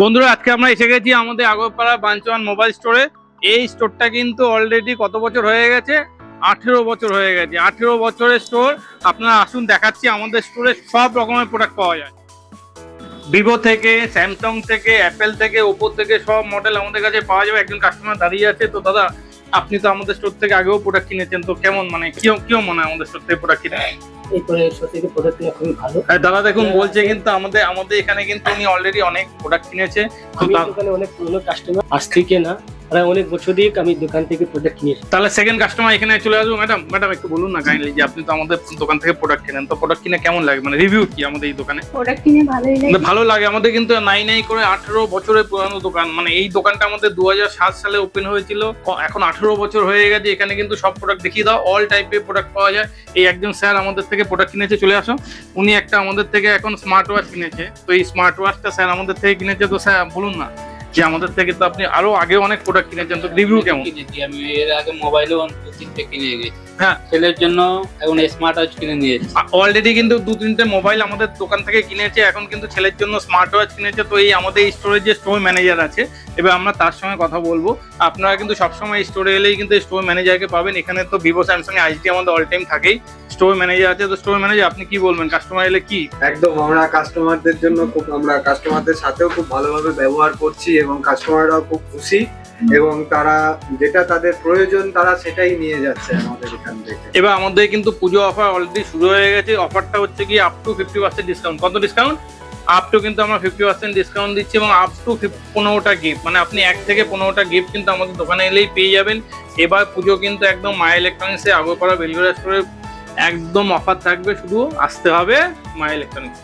বন্ধুরা, আজকে আমরা এসে গেছি আমাদের আগরপাড়া বাঞ্চওয়ান মোবাইল স্টোরে। এই স্টোরটা কিন্তু অলরেডি কত বছর হয়ে গেছে? 18 বছর হয়ে গেছে। 18 বছরের স্টোর। আপনারা আসুন, দেখাচ্ছি। আমাদের স্টোরে সব রকমের প্রোডাক্ট পাওয়া যায়। ভিভো থেকে, স্যামসাং থেকে, অ্যাপেল থেকে, ওপো থেকে সব মডেল আমাদের কাছে পাওয়া যাবে। একজন কাস্টমার দাঁড়িয়ে আছে। তো দাদা, আপনি তো আমাদের স্টোর থেকে আগেও প্রোডাক্ট কিনেছেন, তো কেমন মানে কি মনে হয় আমাদের স্টোর থেকে প্রোডাক্ট কিনে? দাদা দেখুন, বলছে কিন্তু আমাদের এখানে কিন্তু উনি অলরেডি অনেক প্রোডাক্ট কিনেছে। তো দোকানে অনেক পুরনো কাস্টমার, আজ থেকে না প্রায় অনেক বছর দিয়ে আমি দোকান থেকে প্রোডাক্ট কিনেছি। তাহলে সেকেন্ড কাস্টমার এখানে চলে আসবো। ম্যাডাম একটু বলুন না কাইন্ডলি, যে আপনি তো আমাদের দোকান থেকে প্রোডাক্ট কিনেন, তো প্রোডাক্ট কিনে কেমন লাগে, মানে রিভিউ কি আমাদের এই দোকানে? প্রোডাক্ট কিনে ভালো লাগে আমাদের। কিন্তু নাই করে 18 বছরের পুরানো দোকান। মানে এই দোকানটা আমাদের 2007 সালে ওপেন হয়েছিল, এখন 18 বছর হয়ে গেছে। এখানে কিন্তু সব প্রোডাক্ট দেখিয়ে দাও, অল টাইপের প্রোডাক্ট পাওয়া যায়। এই একজন স্যার আমাদের থেকে প্রোডাক্ট কিনেছে, চলে আসো। উনি একটা আমাদের থেকে এখন স্মার্ট ওয়াচ কিনেছে। তো এই স্মার্ট ওয়াচটা স্যার আমাদের থেকে কিনেছে। তো স্যার বলুন না, যে আমাদের থেকে তো আপনি আরো আগে অনেক প্রোডাক্ট কিনেছেন, তো রিভিউ কেমন? কিনেছি আমি এর আগে মোবাইলও 2-3টে কিনে গেছি। হ্যাঁ, ছেলের জন্য এখন স্মার্ট ওয়াচ কিনে নিয়েছি। অলরেডি কিন্তু 2-3টে মোবাইল আমাদের দোকান থেকে কিনেছে, এখন কিন্তু ছেলের জন্য স্মার্ট ওয়াচ কিনেছে। তো এই আমাদের এই স্টোরের যে স্টোর ম্যানেজার আছে, এবার আমরা তার সঙ্গে কথা বলবো। আপনারা কিন্তু সবসময় স্টোরে এলেই কিন্তু স্টোর ম্যানেজারকে পাবেন। এখানে তো ভিভো, স্যামসাং, আইটি আমাদের অল টাইম থাকেই। স্টোর ম্যানেজার আছে। তো স্টোর ম্যানেজার, আপনি কি বলবেন কাস্টমার এলে কি? একদম, আমরা কাস্টমারদের সাথেও খুব ভালোভাবে ব্যবহার করছি এবং কাস্টমাররাও খুব খুশি এবং তারা যেটা তাদের প্রয়োজন তারা সেটাই নিয়ে যাচ্ছে আমাদের এখান থেকে। এবার আমাদের কিন্তু পুজো অফার অলরেডি শুরু হয়ে গেছে। অফারটা হচ্ছে কি আপ টু 50% ডিসকাউন্ট। কত ডিসকাউন্ট? আপ টু কিন্তু আমরা 50% ডিসকাউন্ট দিচ্ছি এবং আপ টু 15টা গিফট, মানে আপনি 1 থেকে 15টা গিফট কিন্তু আমাদের দোকানে এলেই পেয়ে যাবেন। এবার পুজো কিন্তু একদম মায়া ইলেকট্রনিক্সে আগরপাড়া বেলগড়িয়া স্টোরে একদম অফার থাকবে। শুধু আসতে হবে মায়া ইলেকট্রনিক্স।